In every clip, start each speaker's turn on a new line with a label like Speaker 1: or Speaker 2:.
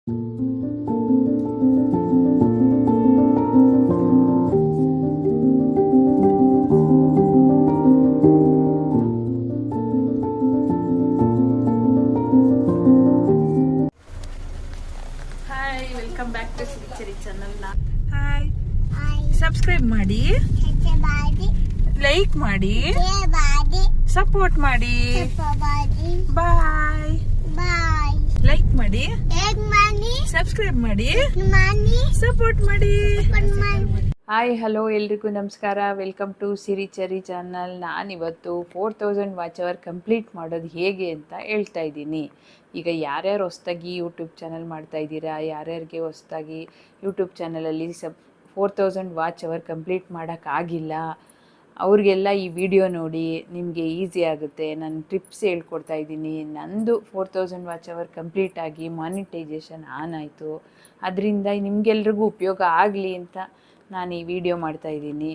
Speaker 1: Hi, welcome back to ಸಿರಿಚರಿ channel. Hi, subscribe ಮಾಡಿ, like ಮಾಡಿ, ಸಪೋರ್ಟ್ ಮಾಡಿ. ಬಾಯ್. ಲೈಕ್ ಮಾಡಿ, ಸಬ್ಸ್ಕ್ರೈಬ್ ಮಾಡಿ, ಸಪೋರ್ಟ್ ಮಾಡಿ. ಹಾಯ್, ಹಲೋ, ಎಲ್ರಿಗೂ ನಮಸ್ಕಾರ. ವೆಲ್ಕಮ್ ಟು ಸಿರಿಚರಿ ಚಾನಲ್. ನಾನಿವತ್ತು 4000 ವಾಚ್ ಅವರ್ ಕಂಪ್ಲೀಟ್ ಮಾಡೋದು ಹೇಗೆ ಅಂತ ಹೇಳ್ತಾ ಇದ್ದೀನಿ. ಈಗ ಯಾರ್ಯಾರು ಹೊಸ್ದಾಗಿ ಯೂಟ್ಯೂಬ್ ಚಾನಲ್ ಮಾಡ್ತಾ ಇದ್ದೀರಾ, ಯಾರ್ಯಾರಿಗೆ ಹೊಸ್ದಾಗಿ ಯೂಟ್ಯೂಬ್ ಚಾನಲಲ್ಲಿ 4000 ವಾಚ್ ಅವರ್ ಕಂಪ್ಲೀಟ್ ಮಾಡೋಕ್ಕಾಗಿಲ್ಲ, ಅವ್ರಿಗೆಲ್ಲ ಈ ವಿಡಿಯೋ ನೋಡಿ, ನಿಮಗೆ ಈಸಿ ಆಗುತ್ತೆ. ನಾನು ಟಿಪ್ಸ್ ಹೇಳ್ಕೊಡ್ತಾ ಇದ್ದೀನಿ. ನಂದು 4000 ವಾಚ್ ಅವರ್ ಕಂಪ್ಲೀಟ್ ಆಗಿ ಮಾನಿಟೈಸೇಷನ್ ಆನ್ ಆಯಿತು. ಅದರಿಂದ ನಿಮಗೆಲ್ರಿಗೂ ಉಪಯೋಗ ಆಗಲಿ ಅಂತ ನಾನು ಈ ವಿಡಿಯೋ ಮಾಡ್ತಾಯಿದ್ದೀನಿ.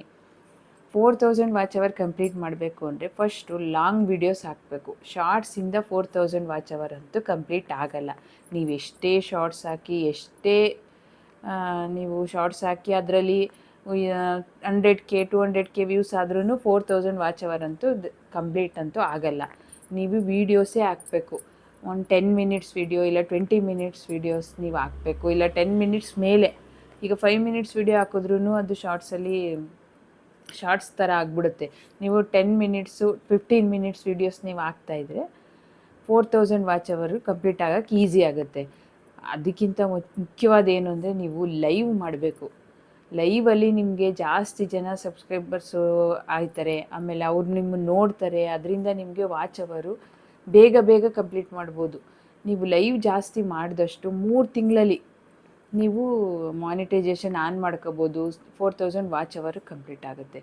Speaker 1: 4000 ವಾಚ್ ಅವರ್ ಕಂಪ್ಲೀಟ್ ಮಾಡಬೇಕು ಅಂದರೆ ಫಸ್ಟು ಲಾಂಗ್ ವೀಡಿಯೋಸ್ ಹಾಕಬೇಕು. ಶಾರ್ಟ್ಸಿಂದ 4000 ವಾಚ್ ಅವರ್ ಅಂತೂ ಕಂಪ್ಲೀಟ್ ಆಗಲ್ಲ. ನೀವು ಎಷ್ಟೇ ಶಾರ್ಟ್ಸ್ ಹಾಕಿ, ಎಷ್ಟೇ ನೀವು ಶಾರ್ಟ್ಸ್ ಹಾಕಿ ಅದರಲ್ಲಿ 100K 200K ವ್ಯೂಸ್ ಆದ್ರೂ 4000 ವಾಚ್ ಅವರ್ ಅಂತೂ ಕಂಪ್ಲೀಟ್ ಅಂತೂ ಆಗಲ್ಲ. ನೀವು ವೀಡಿಯೋಸೇ ಹಾಕಬೇಕು. ಒಂದು 10 ಮಿನಿಟ್ಸ್ ವೀಡಿಯೋ ಇಲ್ಲ 20 ಮಿನಿಟ್ಸ್ ವೀಡಿಯೋಸ್ ನೀವು ಹಾಕಬೇಕು. ಇಲ್ಲ 10 ಮಿನಿಟ್ಸ್ ಮೇಲೆ. ಈಗ 5 ಮಿನಿಟ್ಸ್ ವೀಡಿಯೋ ಹಾಕಿದ್ರೂ ಅದು ಶಾರ್ಟ್ಸ್ ಥರ ಆಗಿಬಿಡುತ್ತೆ. ನೀವು 10 ಮಿನಿಟ್ಸು 15 ಮಿನಿಟ್ಸ್ ವೀಡಿಯೋಸ್ ನೀವು ಹಾಕ್ತಾಯಿದ್ರೆ 4000 ವಾಚ್ ಅವರು ಕಂಪ್ಲೀಟ್ ಆಗೋಕ್ಕೆ ಈಸಿ ಆಗುತ್ತೆ. ಅದಕ್ಕಿಂತ ಮುಖ್ಯವಾದ ಏನು ಅಂದರೆ ನೀವು ಲೈವ್ ಮಾಡಬೇಕು. ಲೈವಲ್ಲಿ ನಿಮಗೆ ಜಾಸ್ತಿ ಜನ ಸಬ್ಸ್ಕ್ರೈಬರ್ಸು ಆಯ್ತಾರೆ, ಆಮೇಲೆ ಅವ್ರು ನಿಮ್ಮನ್ನು ನೋಡ್ತಾರೆ. ಅದರಿಂದ ನಿಮಗೆ ವಾಚ್ ಅವರು ಬೇಗ ಕಂಪ್ಲೀಟ್ ಮಾಡ್ಬೋದು. ನೀವು ಲೈವ್ ಜಾಸ್ತಿ ಮಾಡಿದಷ್ಟು 3 ತಿಂಗಳಲ್ಲಿ ನೀವು ಮಾನಿಟೈಸೇಷನ್ ಆನ್ ಮಾಡ್ಕೋಬೋದು. 4000 ವಾಚ್ ಅವರ್ ಕಂಪ್ಲೀಟ್ ಆಗುತ್ತೆ.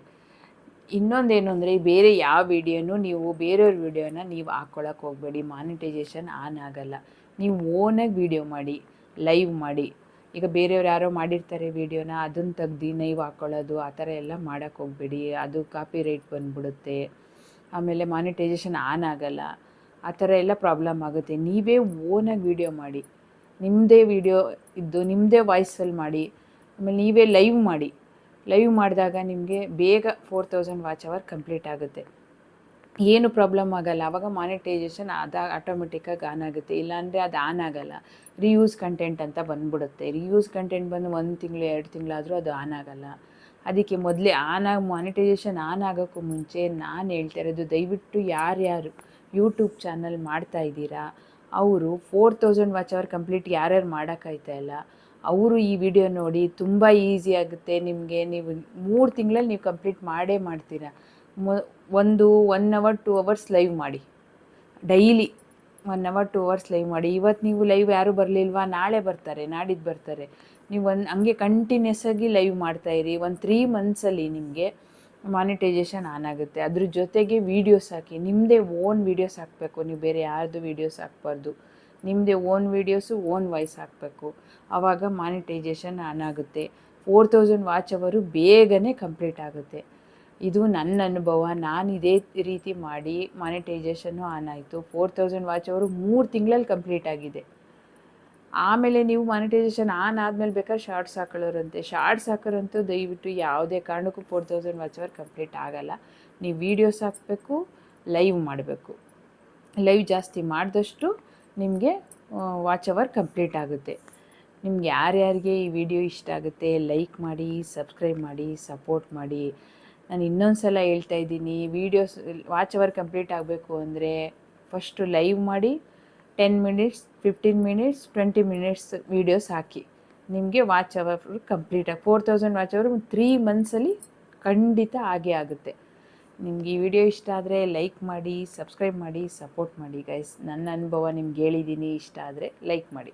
Speaker 1: ಇನ್ನೊಂದೇನು ಅಂದರೆ ಬೇರೆ ಯಾವ ವೀಡಿಯೋನೂ ನೀವು ಬೇರೆಯವ್ರ ವೀಡಿಯೋನ ನೀವು ಹಾಕ್ಕೊಳಕ್ಕೆ ಹೋಗಬೇಡಿ. ಮಾನಿಟೈಸೇಷನ್ ಆನ್ ಆಗಲ್ಲ. ನೀವು ಓನಾಗಿ ವೀಡಿಯೋ ಮಾಡಿ, ಲೈವ್ ಮಾಡಿ. ಈಗ ಬೇರೆಯವ್ರು ಯಾರೋ ಮಾಡಿರ್ತಾರೆ ವೀಡಿಯೋನ, ಅದನ್ನು ತೆಗ್ದು ನೀವು ಹಾಕ್ಕೊಳ್ಳೋದು ಆ ಥರ ಎಲ್ಲ ಮಾಡೋಕ್ಕೆ ಹೋಗಬೇಡಿ. ಅದು ಕಾಪಿ ರೈಟ್ ಬಂದುಬಿಡುತ್ತೆ. ಆಮೇಲೆ ಮಾನಿಟೈಸೇಷನ್ ಆನ್ ಆಗಲ್ಲ. ಆ ಥರ ಎಲ್ಲ ಪ್ರಾಬ್ಲಮ್ ಆಗುತ್ತೆ. ನೀವೇ ಓನಾಗಿ ವೀಡಿಯೋ ಮಾಡಿ, ನಿಮ್ಮದೇ ವೀಡಿಯೋ ಇದ್ದು ನಿಮ್ಮದೇ ವಾಯ್ಸಲ್ಲಿ ಮಾಡಿ, ಆಮೇಲೆ ನೀವೇ ಲೈವ್ ಮಾಡಿ. ಲೈವ್ ಮಾಡಿದಾಗ ನಿಮಗೆ ಬೇಗ 4000 ವಾಚ್ ಅವರ್ ಕಂಪ್ಲೀಟ್ ಆಗುತ್ತೆ. ಏನು ಪ್ರಾಬ್ಲಮ್ ಆಗಲ್ಲ. ಆವಾಗ ಮಾನಿಟೈಸೇಷನ್ ಆಟೋಮೆಟಿಕ್ಕಾಗಿ ಆನ್ ಆಗುತ್ತೆ. ಇಲ್ಲಾಂದರೆ ಅದು ಆನ್ ಆಗಲ್ಲ. ರಿಯೂಸ್ ಕಂಟೆಂಟ್ ಅಂತ ಬಂದುಬಿಡುತ್ತೆ. ರಿಯೂಸ್ ಕಂಟೆಂಟ್ ಬಂದು 1 ತಿಂಗಳು 2 ತಿಂಗಳಾದರೂ ಅದು ಆನ್ ಆಗಲ್ಲ. ಅದಕ್ಕೆ ಮೊದಲೇ ಮಾನಿಟೈಸೇಷನ್ ಆನ್ ಆಗೋಕ್ಕೂ ಮುಂಚೆ ನಾನು ಹೇಳ್ತಾ ಇರೋದು, ದಯವಿಟ್ಟು ಯಾರ್ಯಾರು ಯೂಟ್ಯೂಬ್ ಚಾನಲ್ ಮಾಡ್ತಾ ಇದ್ದೀರಾ ಅವರು 4000 ವಾಚ್ ಅವರ್ ಕಂಪ್ಲೀಟ್ ಯಾರ್ಯಾರು ಮಾಡೋಕ್ಕಾಯ್ತಾ ಇಲ್ಲ ಅವರು ಈ ವಿಡಿಯೋ ನೋಡಿ. ತುಂಬ ಈಸಿ ಆಗುತ್ತೆ ನಿಮಗೆ. ನೀವು 3 ತಿಂಗಳಲ್ಲಿ ನೀವು ಕಂಪ್ಲೀಟ್ ಮಾಡ್ತೀರಾ. 1 ಅವರ್ 2 ಅವರ್ಸ್ ಲೈವ್ ಮಾಡಿ. ಡೈಲಿ 1 ಅವರ್ 2 ಅವರ್ಸ್ ಲೈವ್ ಮಾಡಿ. ಇವತ್ತು ನೀವು ಲೈವ್ ಯಾರೂ ಬರಲಿಲ್ವಾ, ನಾಳೆ ಬರ್ತಾರೆ, ನಾಡಿದ್ದು ಬರ್ತಾರೆ. ನೀವು ಹಂಗೆ ಕಂಟಿನ್ಯೂಸ್ ಆಗಿ ಲೈವ್ ಮಾಡ್ತಾಯಿರಿ. 3 ಮಂತ್ಸಲ್ಲಿ ನಿಮಗೆ ಮಾನಿಟೈಸೇಷನ್ ಆನ್ ಆಗುತ್ತೆ. ಅದ್ರ ಜೊತೆಗೆ ವೀಡಿಯೋಸ್ ಹಾಕಿ. ನಿಮ್ಮದೇ ಓನ್ ವೀಡಿಯೋಸ್ ಹಾಕಬೇಕು. ನೀವು ಬೇರೆ ಯಾರ್ದು ವೀಡಿಯೋಸ್ ಹಾಕ್ಬಾರ್ದು. ನಿಮ್ಮದೇ ಓನ್ ವೀಡಿಯೋಸು ಓನ್ ವಾಯ್ಸ್ ಹಾಕಬೇಕು. ಆವಾಗ ಮಾನಿಟೈಸೇಷನ್ ಆನ್ ಆಗುತ್ತೆ. 4000 ವಾಚ್ ಅವರು ಬೇಗನೆ ಕಂಪ್ಲೀಟ್ ಆಗುತ್ತೆ. ಇದು ನನ್ನ ಅನುಭವ. ನಾನು ಇದೇ ರೀತಿ ಮಾಡಿ ಮಾನಿಟೈಸೇಷನ್ನು ಆನ್ ಆಯಿತು. 4000 ವಾಚ್ ಅವರು 3 ತಿಂಗಳಲ್ಲಿ ಕಂಪ್ಲೀಟ್ ಆಗಿದೆ. ಆಮೇಲೆ ನೀವು ಮಾನಿಟೈಸೇಷನ್ ಆನ್ ಆದಮೇಲೆ ಬೇಕಾದ್ರೆ ಶಾರ್ಟ್ಸ್ ಹಾಕೊಳ್ಳೋರಂತೆ. ಶಾರ್ಟ್ಸ್ ಹಾಕೋರಂತೂ ದಯವಿಟ್ಟು ಯಾವುದೇ ಕಾರಣಕ್ಕೂ 4000 ವಾಚ್ ಅವರ್ ಕಂಪ್ಲೀಟ್ ಆಗಲ್ಲ. ನೀವು ವೀಡಿಯೋಸ್ ಹಾಕಬೇಕು, ಲೈವ್ ಮಾಡಬೇಕು. ಲೈವ್ ಜಾಸ್ತಿ ಮಾಡಿದಷ್ಟು ನಿಮಗೆ ವಾಚ್ ಅವರ್ ಕಂಪ್ಲೀಟ್ ಆಗುತ್ತೆ. ನಿಮ್ಗೆ ಯಾರ್ಯಾರಿಗೆ ಈ ವಿಡಿಯೋ ಇಷ್ಟ ಆಗುತ್ತೆ ಲೈಕ್ ಮಾಡಿ, ಸಬ್ಸ್ಕ್ರೈಬ್ ಮಾಡಿ, ಸಪೋರ್ಟ್ ಮಾಡಿ. ನಾನು ಇನ್ನೊಂದು ಸಲ ಹೇಳ್ತಾ ಇದ್ದೀನಿ, ವೀಡಿಯೋಸ್ ವಾಚ್ ಅವರ್ ಕಂಪ್ಲೀಟ್ ಆಗಬೇಕು ಅಂದರೆ ಫಸ್ಟು ಲೈವ್ ಮಾಡಿ, 10 ಮಿನಿಟ್ಸ್ 15 ಮಿನಿಟ್ಸ್ 20 ಮಿನಿಟ್ಸ್ ವೀಡಿಯೋಸ್ ಹಾಕಿ. ನಿಮಗೆ ವಾಚ್ ಅವರ್ ಕಂಪ್ಲೀಟಾಗಿ 4000 ವಾಚ್ ಅವರ್ 3 ಮಂತ್ಸಲ್ಲಿ ಖಂಡಿತ ಆಗೇ ಆಗುತ್ತೆ. ನಿಮ್ಗೆ ಈ ವಿಡಿಯೋ ಇಷ್ಟ ಆದರೆ ಲೈಕ್ ಮಾಡಿ, ಸಬ್ಸ್ಕ್ರೈಬ್ ಮಾಡಿ, ಸಪೋರ್ಟ್ ಮಾಡಿ ಗೈಸ್. ನನ್ನ ಅನುಭವ ನಿಮ್ಗೆ ಹೇಳಿದ್ದೀನಿ. ಇಷ್ಟ ಆದರೆ ಲೈಕ್ ಮಾಡಿ.